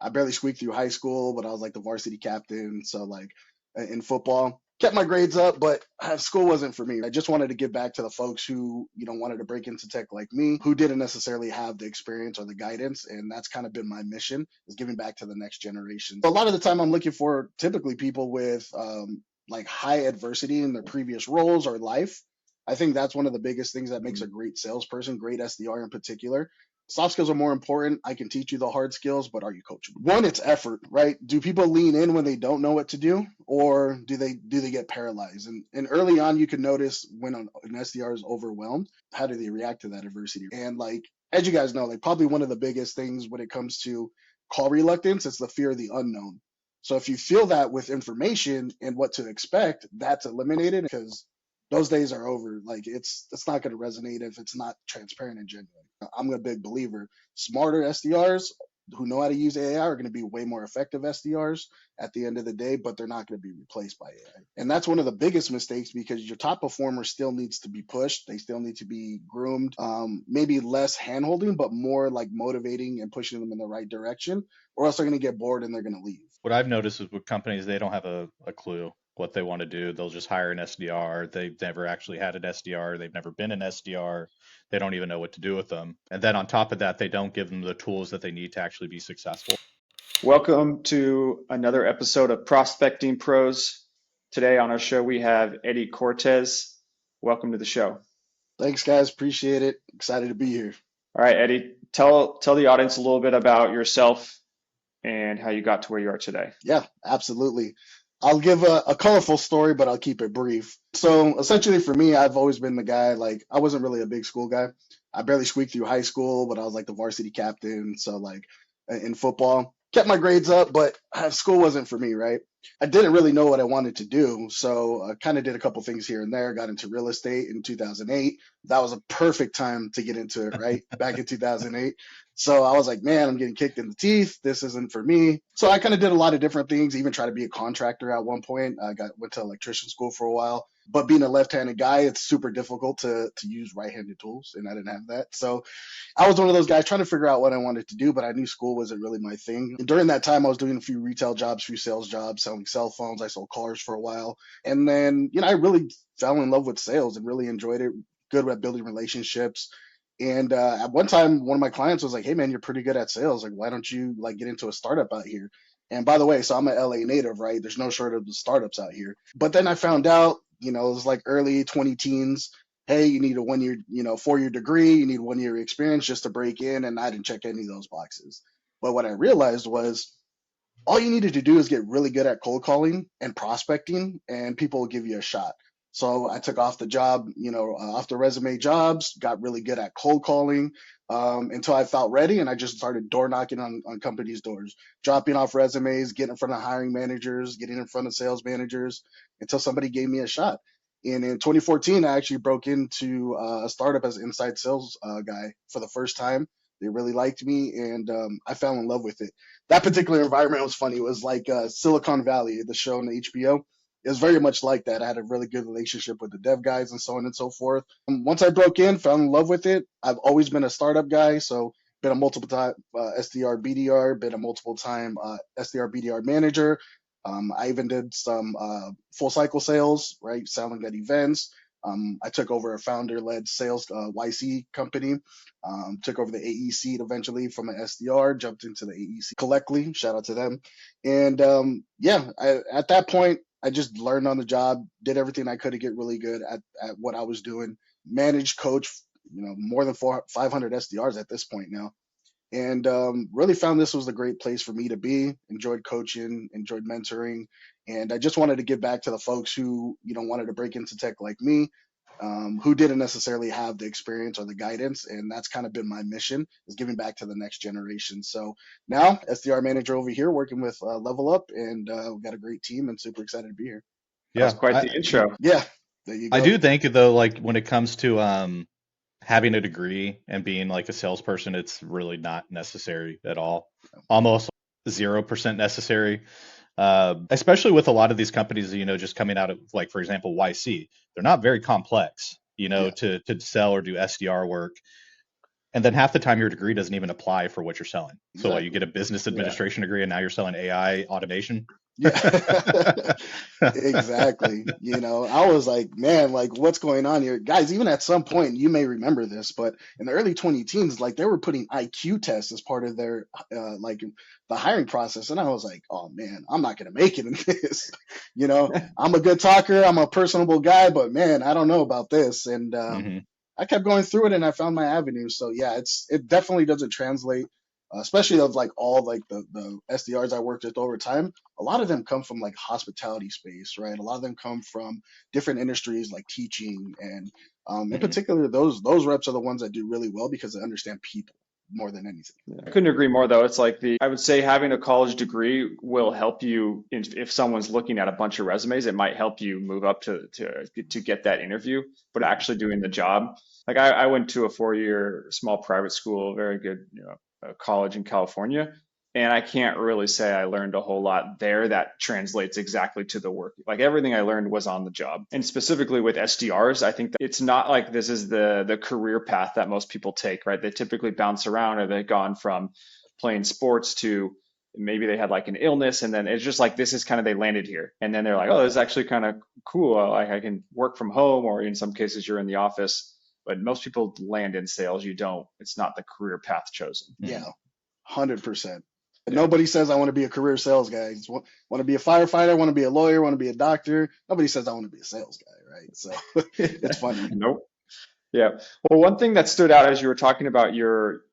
I barely squeaked through high school, but I was like the varsity captain. So like in football, kept my grades up, but school wasn't for me. I just wanted to give back to the folks who, wanted to break into tech like me, who didn't necessarily have the experience or the guidance. And that's kind of been my mission, is giving back to the next generation. So a lot of the time I'm looking for typically people with like high adversity in their previous roles or life. I think that's one of the biggest things that makes a great salesperson, great SDR in particular. Soft skills are more important. I can teach you the hard skills, but are you coachable? One, it's effort, right? Do people lean in when they don't know what to do, or do they get paralyzed? And early on, you can notice when an SDR is overwhelmed, how do they react to that adversity? And like as you guys know, like probably one of the biggest things when it comes to call reluctance, it's the fear of the unknown. So if you feel that with information and what to expect, that's eliminated because those days are over. Like it's not going to resonate if it's not transparent and genuine. I'm a big believer. Smarter SDRs who know how to use AI are going to be way more effective SDRs at the end of the day, but they're not going to be replaced by AI. And that's one of the biggest mistakes because your top performer still needs to be pushed. They still need to be groomed. Maybe less handholding, but more like motivating and pushing them in the right direction, or else they're going to get bored and they're going to leave. What I've noticed is with companies, they don't have a clue what they want to do. They'll just hire an SDR. They've never actually had an SDR. They've never been an SDR. They don't even know what to do with them. And then on top of that, they don't give them the tools that they need to actually be successful. Welcome to another episode of Prospecting Pros. Today on our show, we have Eddie Cortez. Welcome to the show. Thanks, guys. Appreciate it. Excited to be here. All right, Eddie, tell the audience a little bit about yourself and how you got to where you are today. Yeah, absolutely. I'll give a colorful story, but I'll keep it brief. So essentially for me, I've always been the guy, like I wasn't really a big school guy. I barely squeaked through high school, but I was like the varsity captain. So like in football, kept my grades up, but school wasn't for me, right? I didn't really know what I wanted to do. So I kind of did a couple things here and there, got into real estate in 2008. That was a perfect time to get into it, right? Back in 2008. So I was like, man, I'm getting kicked in the teeth. This isn't for me. So I kind of did a lot of different things, even tried to be a contractor at one point. I went to electrician school for a while. But being a left-handed guy, it's super difficult to use right-handed tools, and I didn't have that. So I was one of those guys trying to figure out what I wanted to do, but I knew school wasn't really my thing. And during that time, I was doing a few retail jobs, a few sales jobs, selling cell phones. I sold cars for a while. And then, I really fell in love with sales and really enjoyed it, good at building relationships. And at one time, one of my clients was like, hey, man, you're pretty good at sales. Like, why don't you like get into a startup out here? And by the way, so I'm an LA native, right? There's no shortage of startups out here. But then I found out, it was like early 20 teens. Hey, you need a 1 year, 4 year degree. You need 1 year experience just to break in. And I didn't check any of those boxes. But what I realized was all you needed to do is get really good at cold calling and prospecting, and people will give you a shot. So I took off the job, off the resume jobs, got really good at cold calling until I felt ready. And I just started door knocking on companies' doors, dropping off resumes, getting in front of hiring managers, getting in front of sales managers until somebody gave me a shot. And in 2014, I actually broke into a startup as an inside sales guy for the first time. They really liked me, and I fell in love with it. That particular environment was funny. It was like Silicon Valley, the show on the HBO. It was very much like that. I had a really good relationship with the dev guys and so on and so forth. Once I broke in, fell in love with it. I've always been a startup guy, so been a multiple time SDR, BDR, been a multiple time SDR, BDR manager. I even did some full cycle sales, right? Selling at events. I took over a founder-led sales YC company, took over the AE seat eventually from an SDR, jumped into the AE seat collectively. Shout out to them. And at that point, I just learned on the job, did everything I could to get really good at what I was doing, managed, coach, more than 500 SDRs at this point now. And really found this was a great place for me to be. Enjoyed coaching, enjoyed mentoring, and I just wanted to give back to the folks who wanted to break into tech like me, who didn't necessarily have the experience or the guidance. And that's kind of been my mission, is giving back to the next generation. So now SDR manager over here working with Level Up, and we've got a great team and super excited to be here. Yeah, that's quite the intro. Yeah, there you go. I do think though, like when it comes to having a degree and being like a salesperson, it's really not necessary at all. Almost 0% necessary. Especially with a lot of these companies, just coming out of, like, for example, YC, they're not very complex, to sell or do SDR work. And then half the time your degree doesn't even apply for what you're selling. So Exactly. you get a business Yeah. administration degree and now you're selling AI automation. Yeah, exactly. I was like, man, like what's going on here? Guys, even at some point, you may remember this, but in the early 2010s, like they were putting IQ tests as part of their like the hiring process. And I was like, oh man, I'm not gonna make it in this. I'm a good talker, I'm a personable guy, but man, I don't know about this. And Mhm. I kept going through it and I found my avenue. So yeah, it definitely doesn't translate, especially of like all like the SDRs I worked with over time. A lot of them come from like hospitality space, right? A lot of them come from different industries like teaching, and in Mhm. particular, those reps are the ones that do really well because they understand people more than anything. I couldn't agree more though. It's like I would say having a college degree will help you if someone's looking at a bunch of resumes, it might help you move up to get that interview, but actually doing the job. Like I went to a 4-year small private school, very good, college in California. And I can't really say I learned a whole lot there that translates exactly to the work. Like everything I learned was on the job. And specifically with SDRs, I think that it's not like this is the career path that most people take, right? They typically bounce around, or they've gone from playing sports to maybe they had like an illness, and then it's just like this is kind of they landed here. And then they're like, oh, this is actually kind of cool. Like I can work from home, or in some cases you're in the office. But most people land in sales. You don't. It's not the career path chosen. Yeah, 100%. Yeah. Nobody says I want to be a career sales guy. I just want to be a firefighter, want to be a lawyer, want to be a doctor. Nobody says I want to be a sales guy, right? So it's funny. Nope. Yeah. Well, one thing that stood out as you were talking about your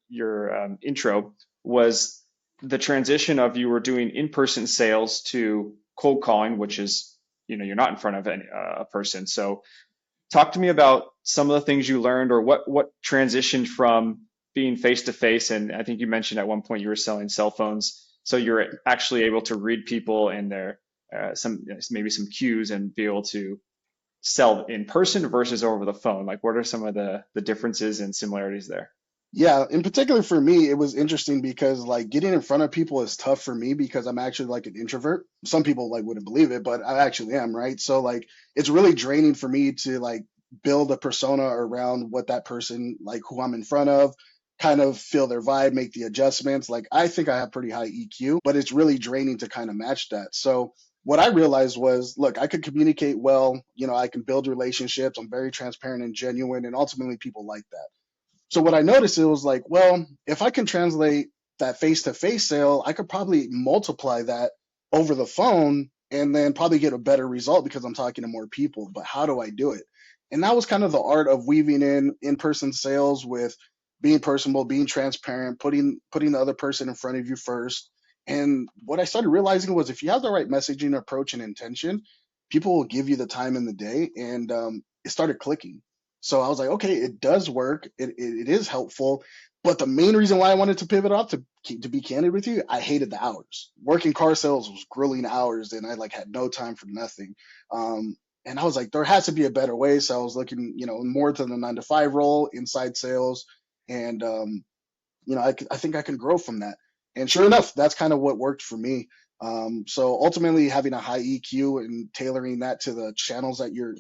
intro was the transition of you were doing in-person sales to cold calling, which is, you're not in front of a person. So talk to me about some of the things you learned, or what transitioned from being face to face. And I think you mentioned at one point you were selling cell phones, so you're actually able to read people and their maybe some cues and be able to sell in person versus over the phone. Like what are some of the differences and similarities there? Yeah, in particular for me, it was interesting because like getting in front of people is tough for me because I'm actually like an introvert. Some people like wouldn't believe it, but I actually am, right? So like it's really draining for me to like build a persona around what that person, like who I'm in front of, kind of feel their vibe, make the adjustments. Like I think I have pretty high EQ, but it's really draining to kind of match that. So what I realized was, look, I could communicate well, I can build relationships. I'm very transparent and genuine, and ultimately people like that. So what I noticed, it was like, well, if I can translate that face-to-face sale, I could probably multiply that over the phone and then probably get a better result because I'm talking to more people. But how do I do it? And that was kind of the art of weaving in-person sales with being personable, being transparent, putting the other person in front of you first. And what I started realizing was if you have the right messaging, approach, and intention, people will give you the time in the day. And it started clicking. So I was like, okay, it does work. It is helpful. But the main reason why I wanted to pivot off, to be candid with you, I hated the hours. Working car sales was grueling hours, and I like had no time for nothing. And I was like, there has to be a better way. So I was looking, more to the 9 to 5 role, inside sales, and I think I can grow from that. And sure enough, that's kind of what worked for me. So ultimately, having a high EQ and tailoring that to the channels that you're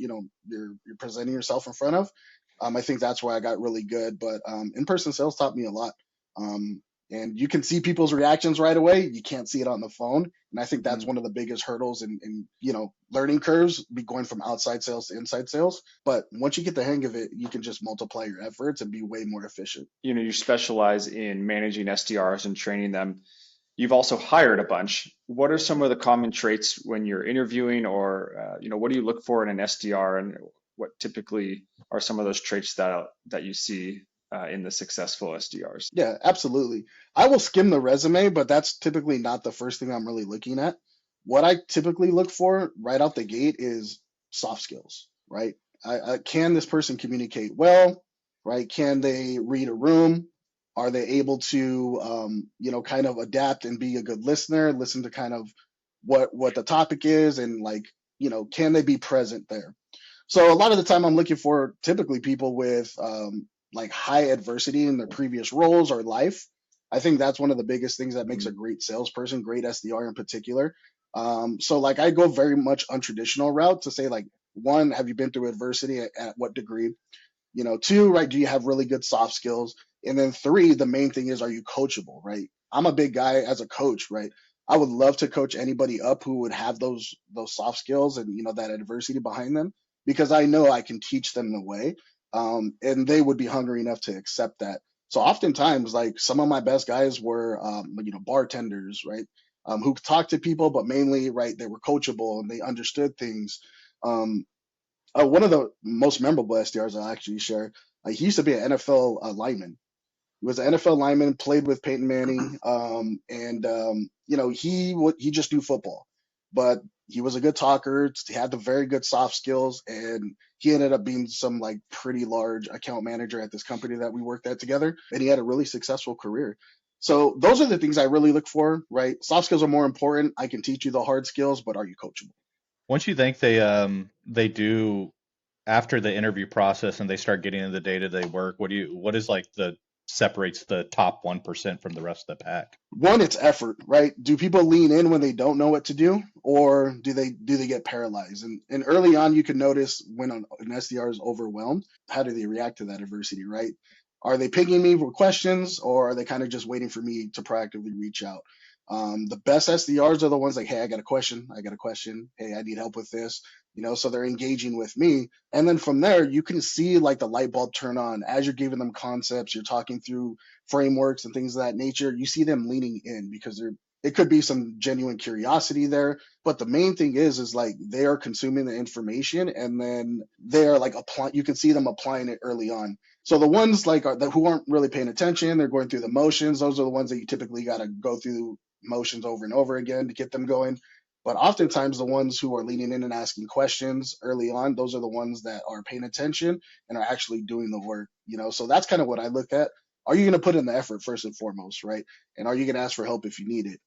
presenting yourself in front of, I think that's where I got really good. But in-person sales taught me a lot. And you can see people's reactions right away. You can't see it on the phone. And I think that's one of the biggest hurdles in learning curves, be going from outside sales to inside sales. But once you get the hang of it, you can just multiply your efforts and be way more efficient. You specialize in managing SDRs and training them. You've also hired a bunch. What are some of the common traits when you're interviewing, or what do you look for in an SDR, and what typically are some of those traits that you see in the successful SDRs? Yeah, absolutely. I will skim the resume, but that's typically not the first thing I'm really looking at. What I typically look for right out the gate is soft skills, right? Can this person communicate well, right? Can they read a room? Are they able to, kind of adapt and be a good listener, listen to kind of what the topic is, and can they be present there? So a lot of the time I'm looking for typically people with like high adversity in their previous roles or life. I think that's one of the biggest things that makes a great salesperson, great SDR in particular. So like I go very much untraditional route to say, like, one, have you been through adversity, at what degree? Two, right, do you have really good soft skills? And then 3, the main thing is, are you coachable, right? I'm a big guy as a coach, right? I would love to coach anybody up who would have those soft skills and, that adversity behind them, because I know I can teach them the way, and they would be hungry enough to accept that. So oftentimes, like, some of my best guys were, bartenders, right? Who talked to people, but mainly, right, they were coachable and they understood things. Um, One of the most memorable SDRs I'll actually share, he used to be an NFL lineman. He was an NFL lineman, played with Peyton Manning, and he just knew football, but he was a good talker. He had the very good soft skills, and he ended up being some like pretty large account manager at this company that we worked at together, and he had a really successful career. So those are the things I really look for, right? Soft skills are more important. I can teach you the hard skills, but are you coachable? Once you think they do after the interview process and they start getting into the day-to-day work, what is like the separates the top 1% from the rest of the pack? One, it's effort, right? Do people lean in when they don't know what to do, or do they get paralyzed? And early on, you can notice when an SDR is overwhelmed, how do they react to that adversity, right? Are they pinging me for questions, or are they kind of just waiting for me to proactively reach out? The best SDRs are the ones like, hey, I got a question. Hey, I need help with this. So they're engaging with me. And then from there, you can see like the light bulb turn on as you're giving them concepts, you're talking through frameworks and things of that nature. You see them leaning in because it could be some genuine curiosity there. But the main thing is like they are consuming the information, and then they are like applying, you can see them applying it early on. So the ones like who aren't really paying attention, they're going through the motions. Those are the ones that you typically got to go through motions over and over again to get them going. But oftentimes the ones who are leaning in and asking questions early on, those are the ones that are paying attention and are actually doing the work. So that's kind of what I look at. Are you going to put in the effort first and foremost, right? And are you going to ask for help if you need it?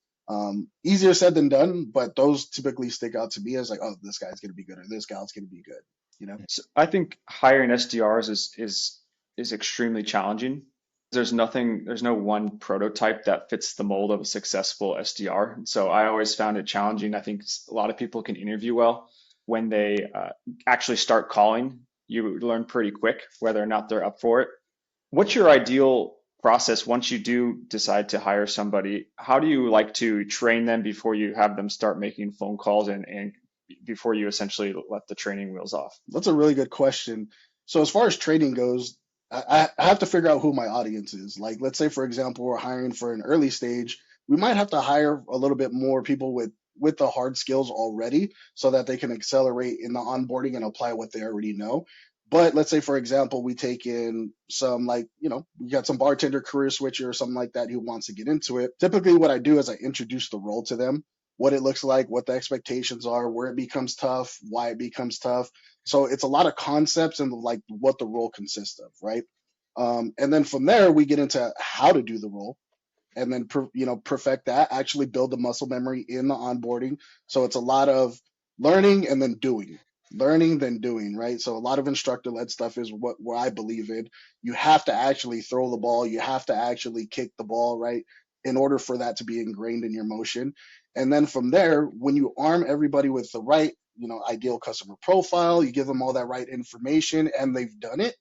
Easier said than done, but those typically stick out to me as like, oh, this guy's going to be good, or this gal's going to be good. So I think hiring SDRs is extremely challenging. There's no one prototype that fits the mold of a successful SDR. And so I always found it challenging. I think a lot of people can interview well. When they actually start calling, you learn pretty quick whether or not they're up for it. What's your ideal process once you do decide to hire somebody? How do you like to train them before you have them start making phone calls and before you essentially let the training wheels off? That's a really good question. So as far as training goes, I have to figure out who my audience is. Like, let's say, for example, we're hiring for an early stage. We might have to hire a little bit more people with the hard skills already so that they can accelerate in the onboarding and apply what they already know. But let's say, for example, we take in some we got some bartender career switcher or something like that who wants to get into it. Typically what I do is I introduce the role to them, what it looks like, what the expectations are, where it becomes tough, why it becomes tough. So it's a lot of concepts and like what the role consists of, right? And then from there, we get into how to do the role, and then perfect that, actually build the muscle memory in the onboarding. So it's a lot of learning and then doing. Learning, then doing, right? So a lot of instructor-led stuff is what I believe in. You have to actually throw the ball. You have to actually kick the ball, right? In order for that to be ingrained in your motion. And then from there, when you arm everybody with the right, ideal customer profile, you give them all that right information and they've done it,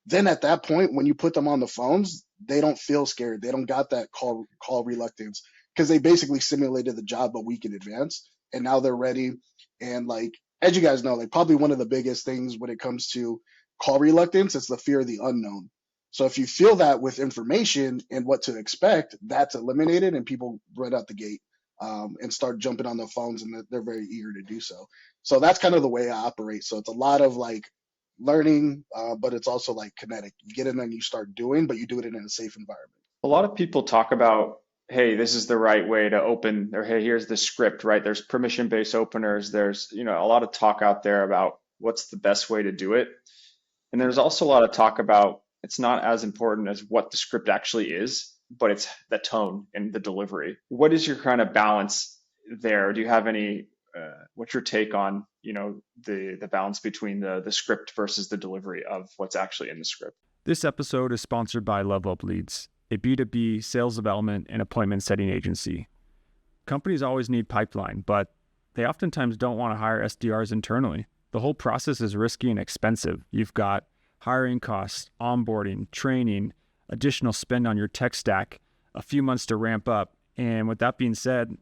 then at that point, when you put them on the phones, they don't feel scared. They don't got that call reluctance because they basically simulated the job a week in advance, and now they're ready. And like, as you guys know, like probably one of the biggest things when it comes to call reluctance is the fear of the unknown. So if you feel that with information and what to expect, that's eliminated and people run out the gate and start jumping on their phones, and they're very eager to do so. So that's kind of the way I operate. So it's a lot of like learning, but it's also like kinetic. You get in and you start doing, but you do it in a safe environment. A lot of people talk about, hey, this is the right way to open, or hey, here's the script, right? There's permission-based openers. There's, a lot of talk out there about what's the best way to do it. And there's also a lot of talk about it's not as important as what the script actually is, but it's the tone and the delivery. What is your kind of balance there? Do you have any, what's your take on, the balance between the script versus the delivery of what's actually in the script? This episode is sponsored by Level Up Leads, a B2B sales development and appointment setting agency. Companies always need pipeline, but they oftentimes don't want to hire SDRs internally. The whole process is risky and expensive. You've got hiring costs, onboarding, training, additional spend on your tech stack, a few months to ramp up. And with that being said,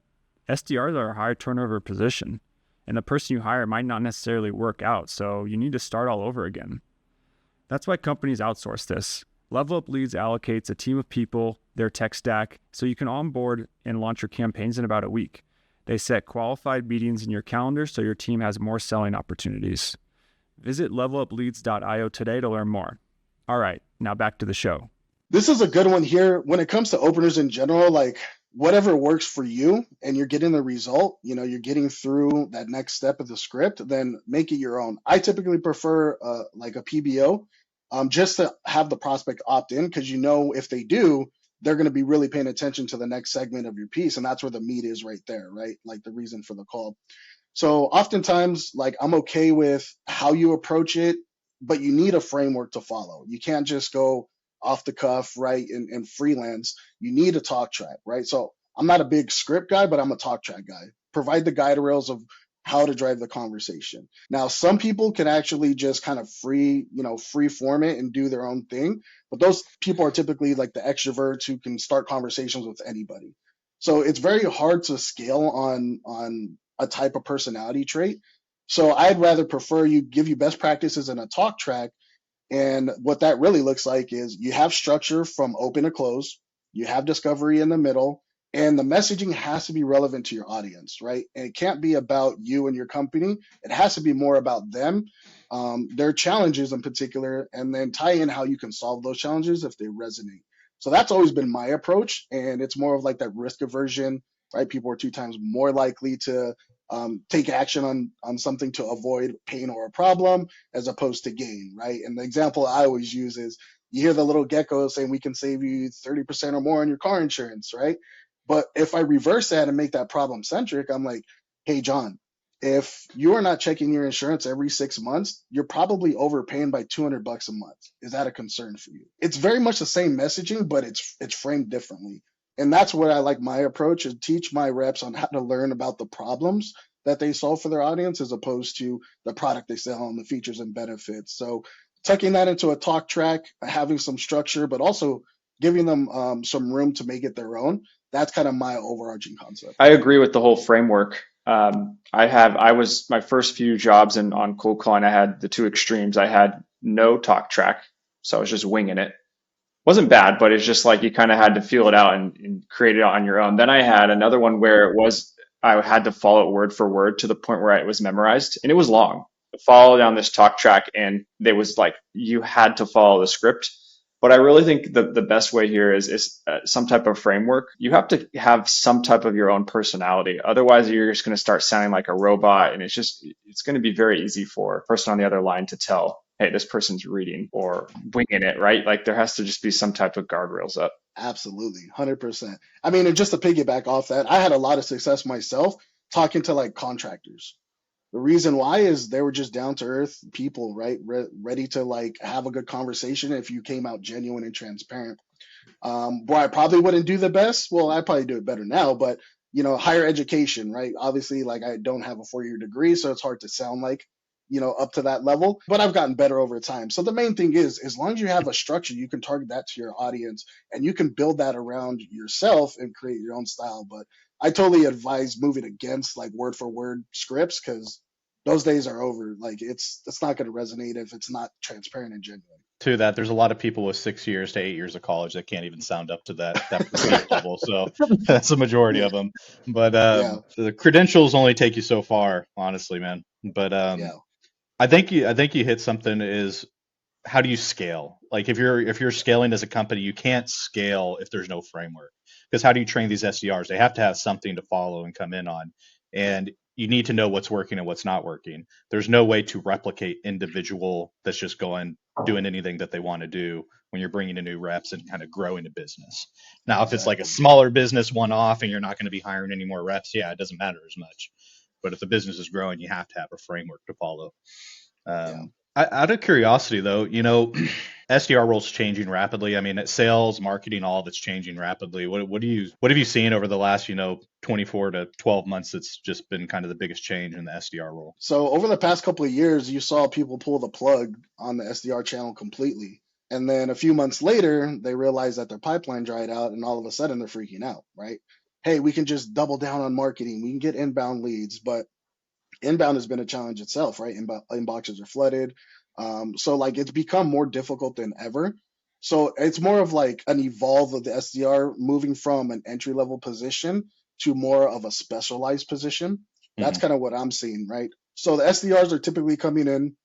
SDRs are a high turnover position, and the person you hire might not necessarily work out, so you need to start all over again. That's why companies outsource this. Level Up Leads allocates a team of people, their tech stack, so you can onboard and launch your campaigns in about a week. They set qualified meetings in your calendar so your team has more selling opportunities. Visit levelupleads.io today to learn more. All right, now back to the show. This is a good one here. When it comes to openers in general, like whatever works for you and you're getting the result, you're getting through that next step of the script, then make it your own. I typically prefer like a PBO, just to have the prospect opt in, because if they do, they're going to be really paying attention to the next segment of your piece. And that's where the meat is right there, right? Like the reason for the call. So oftentimes, like I'm okay with how you approach it, but you need a framework to follow. You can't just go off the cuff, right, and freelance. You need a talk track, right? So I'm not a big script guy, but I'm a talk track guy. Provide the guide rails of how to drive the conversation. Now, some people can actually just kind of free form it and do their own thing, but those people are typically like the extroverts who can start conversations with anybody. So it's very hard to scale on a type of personality trait. So I'd rather prefer give you best practices in a talk track. And what that really looks like is you have structure from open to close, you have discovery in the middle, and the messaging has to be relevant to your audience, right? And it can't be about you and your company. It has to be more about them, their challenges in particular, and then tie in how you can solve those challenges if they resonate. So that's always been my approach. And it's more of like that risk aversion, right? People are 2 times more likely to take action on something to avoid pain or a problem as opposed to gain, right? And the example I always use is you hear the little gecko saying we can save you 30% or more on your car insurance, right? But if I reverse that and make that problem centric, I'm like, hey, John, if you are not checking your insurance every 6 months, you're probably overpaying by $200 a month. Is that a concern for you? It's very much the same messaging, but it's framed differently. And that's what I like my approach is teach my reps on how to learn about the problems that they solve for their audience as opposed to the product they sell and the features and benefits. So tucking that into a talk track, having some structure, but also giving them some room to make it their own. That's kind of my overarching concept. I agree with the whole framework. I was my first few jobs on cold calling, I had the 2 extremes. I had no talk track, so I was just winging it. Wasn't bad, but it's just like you kind of had to feel it out and create it on your own. Then I had another one where I had to follow it word for word to the point where it was memorized, and it was long. Follow down this talk track, and there was like you had to follow the script. But I really think the best way here is some type of framework. You have to have some type of your own personality. Otherwise, you're just going to start sounding like a robot, and it's going to be very easy for a person on the other line to tell, hey, this person's reading or winging it, right? Like there has to just be some type of guardrails up. Absolutely, 100%. I mean, and just to piggyback off that, I had a lot of success myself talking to like contractors. The reason why is they were just down to earth people, right? Ready to like have a good conversation if you came out genuine and transparent. Where I probably wouldn't do the best, well, I probably do it better now, but higher education, right? Obviously, like I don't have a 4-year degree, so it's hard to sound like, up to that level, but I've gotten better over time. So the main thing is, as long as you have a structure, you can target that to your audience and you can build that around yourself and create your own style. But I totally advise moving against like word for word scripts because those days are over. Like it's not going to resonate if it's not transparent and genuine. To that, there's a lot of people with 6 years to 8 years of college that can't even sound up to that prestige level. So that's the majority of them. But the credentials only take you so far, honestly, man. But I think you hit something. Is how do you scale? Like if you're scaling as a company, you can't scale if there's no framework. Because how do you train these SDRs? They have to have something to follow and come in on, and you need to know what's working and what's not working. There's no way to replicate individual that's just doing anything that they want to do when you're bringing in new reps and kind of growing a business. Now, if it's like a smaller business one-off and you're not going to be hiring any more reps, yeah, it doesn't matter as much. But if the business is growing, you have to have a framework to follow. Out of curiosity, though, SDR roles changing rapidly. I mean, sales, marketing, all of it's changing rapidly. What have you seen over the last 24 to 12 months that's just been kind of the biggest change in the SDR role? So over the past couple of years, you saw people pull the plug on the SDR channel completely. And then a few months later, they realize that their pipeline dried out, and all of a sudden they're freaking out, right? Hey, we can just double down on marketing. We can get inbound leads, but inbound has been a challenge itself, right? Inboxes are flooded. So like it's become more difficult than ever. So it's more of like an evolve of the SDR moving from an entry level position to more of a specialized position. That's Hmm. kind of what I'm seeing, right? So the SDRs are typically coming in.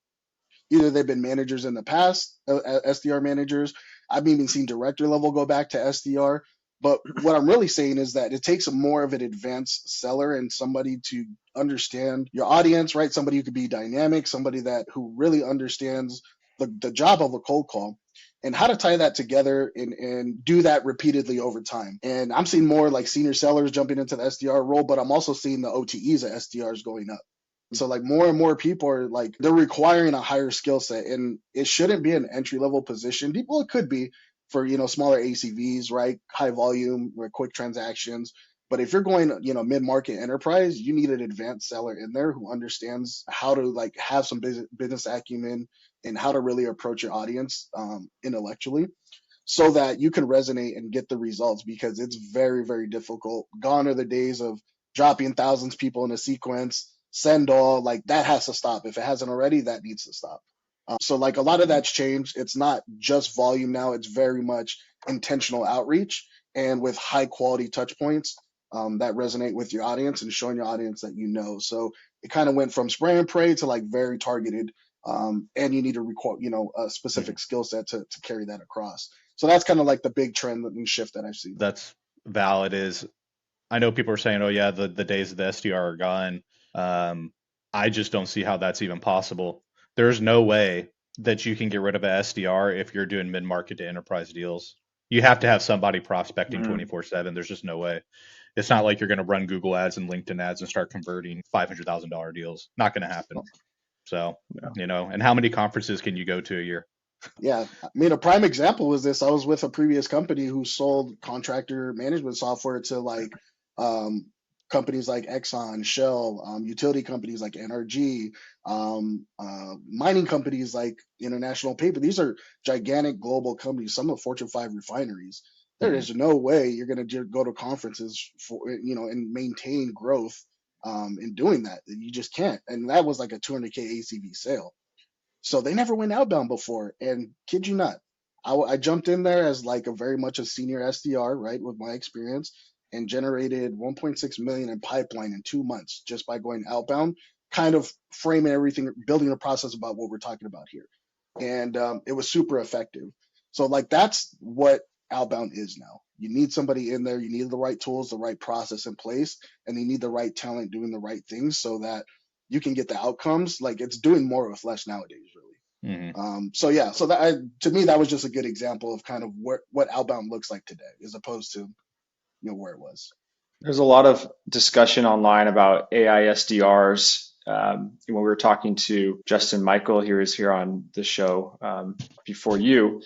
Either they've been managers in the past, SDR managers. I've even seen director level go back to SDR. But what I'm really saying is that it takes more of an advanced seller and somebody to understand your audience, right? Somebody who could be dynamic, somebody that who really understands the job of a cold call and how to tie that together and do that repeatedly over time. And I'm seeing more like senior sellers jumping into the SDR role, but I'm also seeing the OTEs at SDRs going up. So like more and more people are like they're requiring a higher skill set, and it shouldn't be an entry level position. People, it could be for smaller ACVs, right? High volume or quick transactions. But if you're going mid market enterprise, you need an advanced seller in there who understands how to like have some business acumen and how to really approach your audience intellectually, so that you can resonate and get the results, because it's very, very difficult. Gone are the days of dropping thousands of people in a sequence, send all, like that has to stop. If it hasn't already, that needs to stop. So like a lot of that's changed. It's not just volume now, it's very much intentional outreach and with high quality touch points that resonate with your audience and showing your audience that So it kind of went from spray and pray to like very targeted, and you need to record, a specific skill set to carry that across. So that's kind of like the big trend and shift that I've seen. That's valid. Is I know people are saying, oh yeah, the days of the SDR are gone. Um, I just don't see how that's even possible. There's no way that you can get rid of a SDR if you're doing mid-market to enterprise deals. You have to have somebody prospecting 24/7. There's just no way. It's not like you're going to run Google ads and LinkedIn ads and start converting $500,000 deals. Not going to happen. So, and how many conferences can you go to a year? Yeah, I mean, a prime example was this. I was with a previous company who sold contractor management software to like um, companies like Exxon, Shell, utility companies like NRG, mining companies like International Paper. These are gigantic global companies, some of Fortune 5 refineries. There is no way you're going to go to conferences for, and maintain growth in doing that. You just can't. And that was like a 200K ACV sale. So they never went outbound before. And kid you not, I jumped in there as like a very much a senior SDR, right, with my experience, and generated 1.6 million in pipeline in 2 months just by going outbound, kind of framing everything, building a process about what we're talking about here. And it was super effective. So like that's what outbound is now. You need somebody in there. You need the right tools, the right process in place, and you need the right talent doing the right things so that you can get the outcomes. Like it's doing more with less nowadays, really. Mm-hmm. So yeah, so that to me that was just a good example of kind of what outbound looks like today, as opposed to where it was. There's a lot of discussion online about AI SDRs. When we were talking to Justin Michael, he was here on the show before you.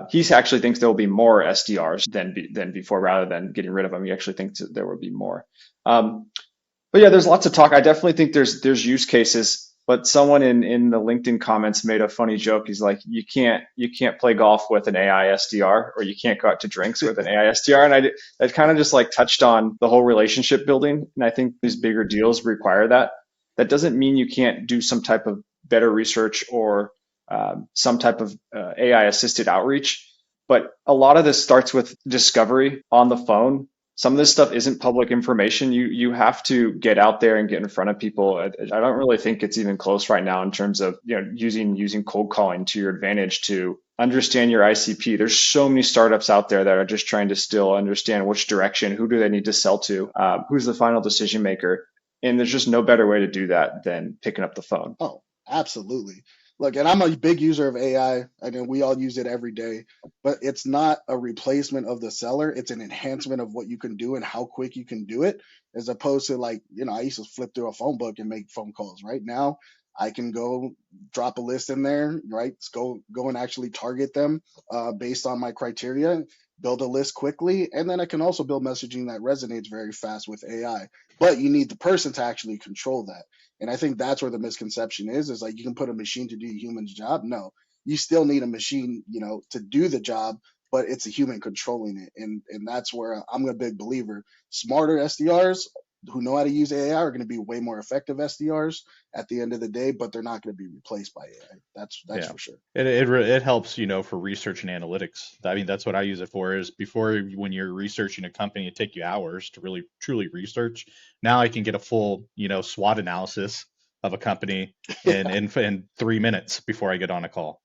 He actually thinks there will be more SDRs than before, rather than getting rid of them. He actually thinks that there will be more. But yeah, there's lots of talk. I definitely think there's use cases. But someone in the LinkedIn comments made a funny joke. He's like, you can't play golf with an AI SDR, or you can't go out to drinks with an AI SDR. And that kind of just like touched on the whole relationship building. And I think these bigger deals require that. That doesn't mean you can't do some type of better research or some type of AI assisted outreach. But a lot of this starts with discovery on the phone. Some of this stuff isn't public information. You have to get out there and get in front of people. I don't really think it's even close right now in terms of using cold calling to your advantage to understand your ICP. There's so many startups out there that are just trying to still understand which direction, who do they need to sell to, who's the final decision maker, and there's just no better way to do that than picking up the phone. Oh, absolutely. Look, and I'm a big user of AI. I mean, we all use it every day, but it's not a replacement of the seller. It's an enhancement of what you can do and how quick you can do it, as opposed to like, I used to flip through a phone book and make phone calls. Right now, I can go drop a list in there, right? Go and actually target them based on my criteria, build a list quickly, and then I can also build messaging that resonates very fast with AI. But you need the person to actually control that. And I think that's where the misconception is like you can put a machine to do a human's job. No, you still need a machine, to do the job, but it's a human controlling it. And that's where I'm a big believer. Smarter SDRs who know how to use AI are going to be way more effective SDRs at the end of the day, but they're not going to be replaced by AI. That's Yeah. for sure. It helps, for research and analytics. I mean, that's what I use it for. Is before, when you're researching a company, it take you hours to really truly research. Now I can get a full, SWOT analysis of a company in 3 minutes before I get on a call.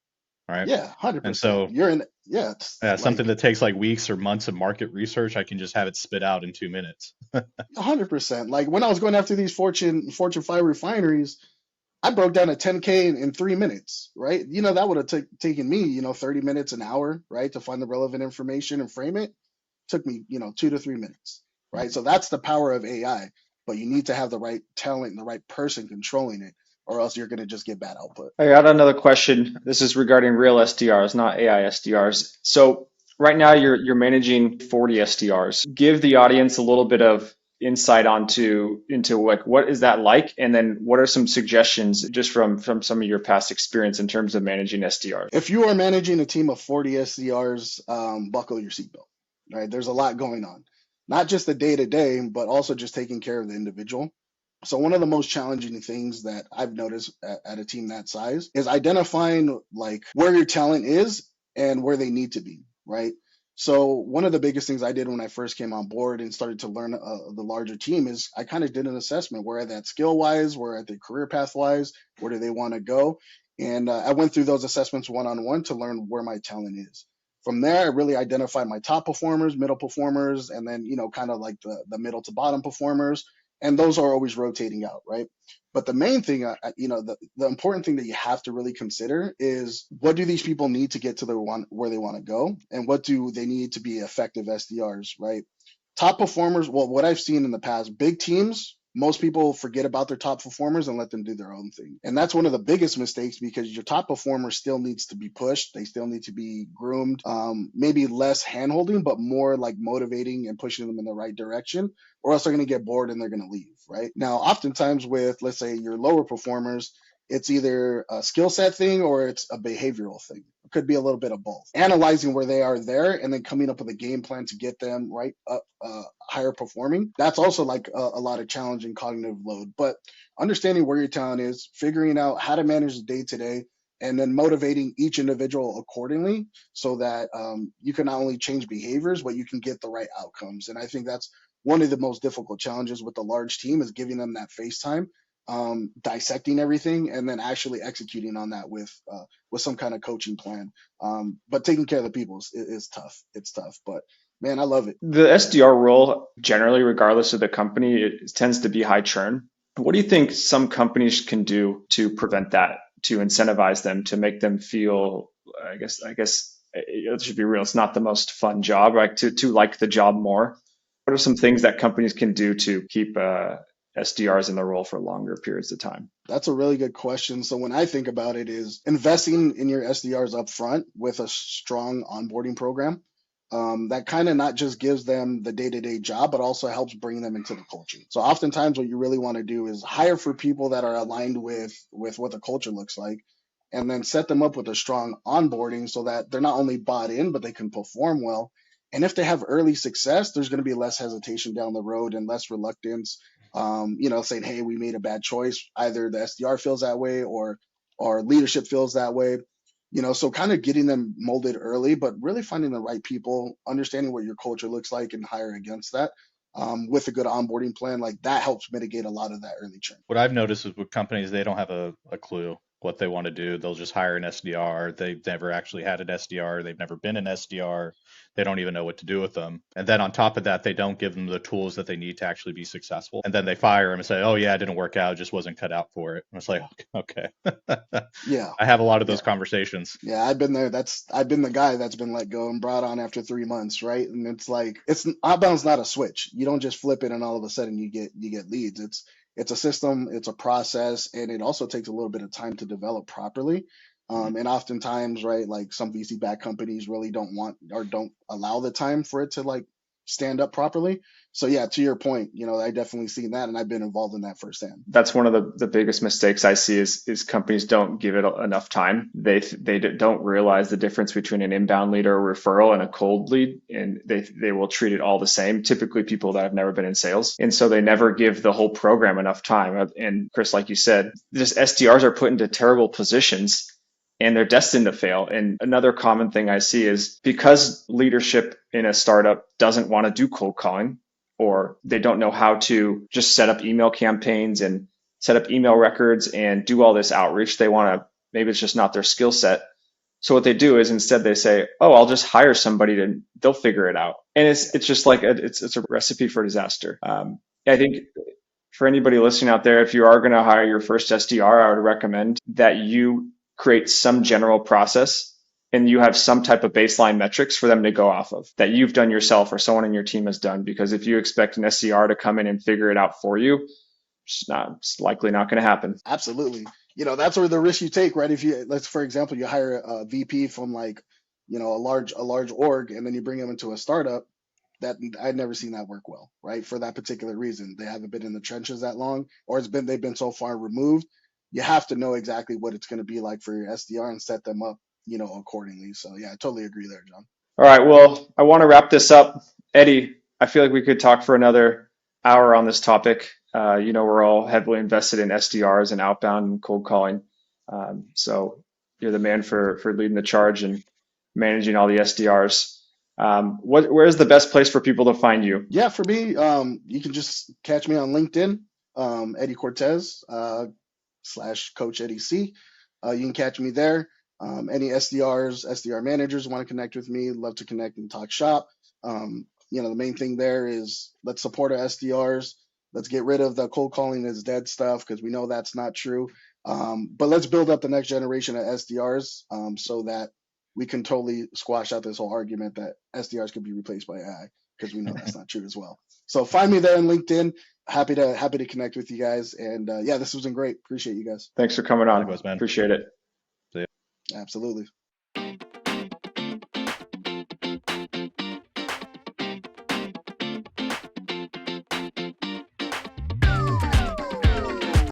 Right. Yeah, And 100%. so It's something like that takes like weeks or months of market research, I can just have it spit out in 2 minutes. 100%. Like when I was going after these Fortune 5 refineries, I broke down a 10K in 3 minutes, right? That would have taken me, 30 minutes, an hour, right, to find the relevant information and frame it. Took me, 2 to 3 minutes, right? So that's the power of AI, but you need to have the right talent and the right person controlling it, or else you're going to just get bad output. I got another question. This is regarding real SDRs, not AI SDRs. So right now you're managing 40 SDRs. Give the audience a little bit of insight into like what is that like, and then what are some suggestions just from some of your past experience in terms of managing SDRs? If you are managing a team of 40 SDRs, buckle your seatbelt, right? There's a lot going on, not just the day to day, but also just taking care of the individual. So one of the most challenging things that I've noticed at a team that size is identifying like where your talent is and where they need to be, right? So one of the biggest things I did when I first came on board and started to learn the larger team is I kind of did an assessment. Where are they at skill wise, where are they career path wise, where do they want to go? And I went through those assessments one-on-one to learn where my talent is. From there, I really identified my top performers, middle performers, and then, kind of like the middle to bottom performers. And those are always rotating out, right? But the main thing, the important thing that you have to really consider is what do these people need to get to where they want to go, and what do they need to be effective SDRs, right? Top performers, well, what I've seen in the past, big teams, most people forget about their top performers and let them do their own thing. And that's one of the biggest mistakes, because your top performer still needs to be pushed. They still need to be groomed, maybe less handholding, but more like motivating and pushing them in the right direction, or else they're going to get bored and they're going to leave, right? Now, oftentimes with, let's say, your lower performers, it's either a skill set thing or it's a behavioral thing. It could be a little bit of both. Analyzing where they are there and then coming up with a game plan to get them right up, higher performing. That's also like a lot of challenging cognitive load. But understanding where your talent is, figuring out how to manage the day to day, and then motivating each individual accordingly, so that you can not only change behaviors, but you can get the right outcomes. And I think that's one of the most difficult challenges with a large team, is giving them that face time, dissecting everything, and then actually executing on that with some kind of coaching plan. But taking care of the people is tough. It's tough, but man, I love it. The SDR role, generally, regardless of the company, it tends to be high churn. What do you think some companies can do to prevent that, to incentivize them, to make them feel, I guess it should be real, it's not the most fun job, right? To like the job more. What are some things that companies can do to keep SDRs in the role for longer periods of time? That's a really good question. So when I think about it, is investing in your SDRs up front with a strong onboarding program. That kind of not just gives them the day-to-day job, but also helps bring them into the culture. So oftentimes what you really want to do is hire for people that are aligned with what the culture looks like, and then set them up with a strong onboarding so that they're not only bought in, but they can perform well. And if they have early success, there's going to be less hesitation down the road and less reluctance, saying, hey, we made a bad choice. Either the SDR feels that way, or leadership feels that way. So kind of getting them molded early, but really finding the right people, understanding what your culture looks like, and hire against that, with a good onboarding plan. Like that helps mitigate a lot of that early churn. What I've noticed is with companies, they don't have a clue what they want to do. They'll just hire an SDR. They've never actually had an SDR. They've never been an SDR. They don't even know what to do with them. And then on top of that, they don't give them the tools that they need to actually be successful. And then they fire them and say, oh, yeah, it didn't work out. It just wasn't cut out for it. And it's like, okay. Yeah. I have a lot of those conversations. Yeah, I've been there. I've been the guy that's been let go and brought on after 3 months, right? And it's like, outbound's not a switch. You don't just flip it and all of a sudden you get leads. It's a system, it's a process, and it also takes a little bit of time to develop properly. And oftentimes, right, like some VC-backed companies really don't want or don't allow the time for it to like stand up properly. So yeah, to your point, I definitely seen that, and I've been involved in that firsthand. That's one of the biggest mistakes I see is companies don't give it enough time. They don't realize the difference between an inbound lead or a referral and a cold lead, and they will treat it all the same. Typically, people that have never been in sales, and so they never give the whole program enough time. And Chris, like you said, just SDRs are put into terrible positions, and they're destined to fail. And another common thing I see is because leadership in a startup doesn't want to do cold calling, or they don't know how to just set up email campaigns and set up email records and do all this outreach. They want to, maybe it's just not their skill set. So what they do is instead they say, oh, I'll just hire somebody to, they'll figure it out. And it's just like, it's a recipe for disaster. I think for anybody listening out there, if you are going to hire your first SDR, I would recommend that you create some general process and you have some type of baseline metrics for them to go off of that you've done yourself or someone in your team has done. Because if you expect an SDR to come in and figure it out for you, it's likely not going to happen. Absolutely. That's where the risk you take, right? If let's, for example, you hire a VP from like, a large org, and then you bring them into a startup, that I've never seen that work well, right? For that particular reason, they haven't been in the trenches that long, or they've been so far removed. You have to know exactly what it's going to be like for your SDR and set them up, accordingly. So yeah, I totally agree there, John. All right. Well, I want to wrap this up. Eddie, I feel like we could talk for another hour on this topic. We're all heavily invested in SDRs and outbound and cold calling. So you're the man for leading the charge and managing all the SDRs. Where's the best place for people to find you? Yeah, for me, you can just catch me on LinkedIn, Eddie Cortez / Coach Eddie C. You can catch me there. Any SDRs, SDR managers want to connect with me, love to connect and talk shop. The main thing there is let's support our SDRs. Let's get rid of the cold calling is dead stuff, because we know that's not true. But let's build up the next generation of SDRs so that we can totally squash out this whole argument that SDRs could be replaced by AI, because we know that's not true as well. So find me there on LinkedIn. Happy to connect with you guys. And yeah, this has been great. Appreciate you guys. Thanks for coming on. Likewise, man. Appreciate it. Absolutely.